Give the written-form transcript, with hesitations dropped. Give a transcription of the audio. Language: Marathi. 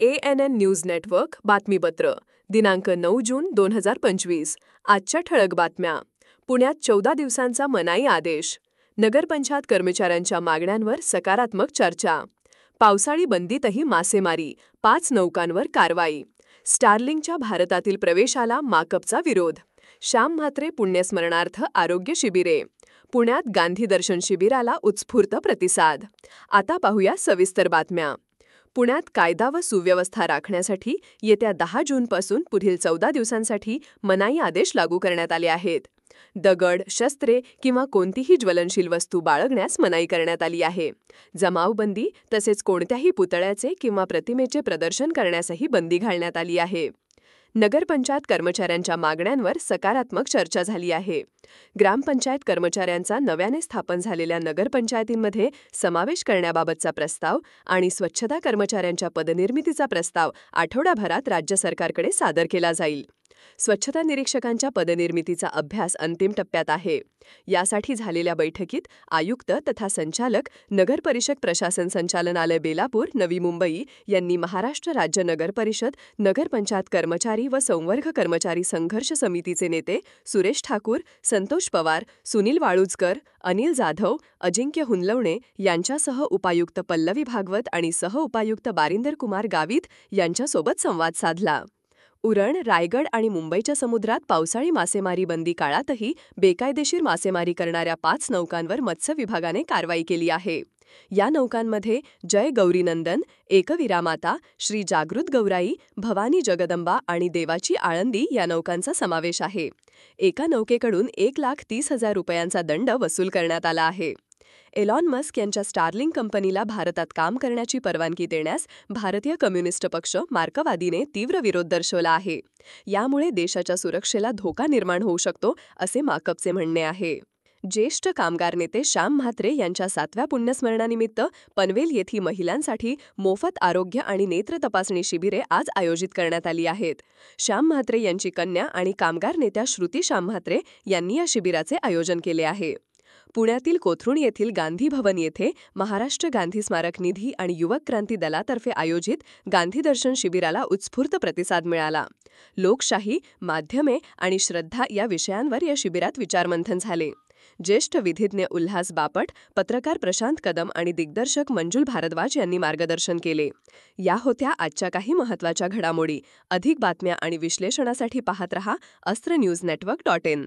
ANN न्यूज नेटवर्क बातमीपत्र दिनांक 9 जून 2025. आजच्या ठळक बातम्या. पुण्यात 14 दिवसांचा मनाई आदेश. नगरपंचायत कर्मचाऱ्यांच्या मागण्यांवर सकारात्मक चर्चा. पावसाळी बंदीतही मासेमारी, 5 नौकांवर कारवाई. स्टारलिंकच्या भारतातील प्रवेशाला माकपचा विरोध. श्याम म्हात्रे पुण्यस्मरणार्थ आरोग्य शिबिरे. पुण्यात गांधी दर्शन शिबिराला उत्स्फूर्त प्रतिसाद. आता पाहूया सविस्तर बातम्या. पुण्यात कायदा व सुव्यवस्था राखण्यासाठी येत्या 10 जूनपासून पुढील 14 दिवसांसाठी मनाई आदेश लागू करण्यात आले आहेत. दगड, शस्त्रे किंवा कोणतीही ज्वलनशील वस्तू बाळगण्यास मनाई करण्यात आली आहे. जमावबंदी तसेच कोणत्याही पुतळ्याचे किंवा प्रतिमेचे प्रदर्शन करण्यासही बंदी घालण्यात आली आहे. नगरपंचायत कर्मचाऱ्यांच्या मागण्यांवर सकारात्मक चर्चा झाली आहे. ग्रामपंचायत कर्मचाऱ्यांचा नव्याने स्थापन झालेल्या नगरपंचायतींमध्ये समावेश करण्याबाबतचा प्रस्ताव आणि स्वच्छता कर्मचाऱ्यांच्या पदनिर्मितीचा प्रस्ताव आठवडाभरात राज्य सरकारकडे सादर केला जाईल. स्वच्छता निरीक्षकांच्या पदनिर्मितीचा अभ्यास अंतिम टप्प्यात आहे. यासाठी झालेल्या बैठकीत आयुक्त तथा संचालक नगर परिषद प्रशासन संचालनालय बेलापूर, नवी मुंबई यांनी महाराष्ट्र राज्य नगर परिषद, नगरपंचायत कर्मचारी व संवर्ग कर्मचारी संघर्ष समितीचे नेते सुरेश ठाकूर, संतोष पवार, सुनील वाळुजकर, अनिल जाधव, अजिंक्य हुनलवणे यांच्यासह उपायुक्त पल्लवी भागवत आणि सहउपायुक्त बारिंदर कुमार गावित यांच्यासोबत संवाद साधला. उरण, रायगड आणि मुंबईच्या समुद्रात पावसाळी मासेमारी बंदी काळातही बेकायदेशीर मासेमारी करणाऱ्या 5 नौकांवर मत्स्य विभागाने कारवाई केली आहे. या नौकांमध्ये जय गौरीनंदन, एकवीरामाता, श्री जागृत गौराई, भवानी जगदंबा आणि देवाची आळंदी या नौकांचा समावेश आहे. एका नौकेकडून 1,30,000 रुपयांचा दंड वसूल करण्यात आला आहे. एलॉन मस्क यांच्या स्टारलिंक कंपनीला भारतात काम करण्याची परवानगी देण्यास भारतीय कम्युनिस्ट पक्ष मार्क्सवादीने तीव्र विरोध दर्शवला आहे. यामुळे देशाच्या सुरक्षेला धोका निर्माण होऊ शकतो, असे माकपचे म्हणणे आहे. ज्येष्ठ कामगार नेते श्याम म्हात्रे यांच्या 7व्या पुण्यस्मरणानिमित्त पनवेल येथे महिलांसाठी मोफत आरोग्य आणि नेत्र तपासणी शिबिरे आज आयोजित करण्यात आली आहेत. श्याम म्हात्रे यांची कन्या आणि कामगार नेत्या श्रुती श्याम म्हात्रे यांनी या शिबिराचे आयोजन केले आहे. पुण्यातील कोथरूड येथील गांधी भवन येथे महाराष्ट्र गांधी स्मारक निधी आणि युवक क्रांती दलातर्फे आयोजित गांधी दर्शन शिबिराला उत्स्फूर्त प्रतिसाद मिळाला. लोकशाही, माध्यमे आणि श्रद्धा या विषयांवर या शिबिरात विचारमंथन झाले. ज्येष्ठ विधिज्ञ उल्हास बापट, पत्रकार प्रशांत कदम आणि दिग्दर्शक मंजुल भारद्वाज यांनी मार्गदर्शन केले. या होत्या आजच्या काही महत्त्वाच्या घडामोडी. अधिक बातम्या आणि विश्लेषणासाठी पाहत रहा अस्त्र न्यूज नेटवर्क .in.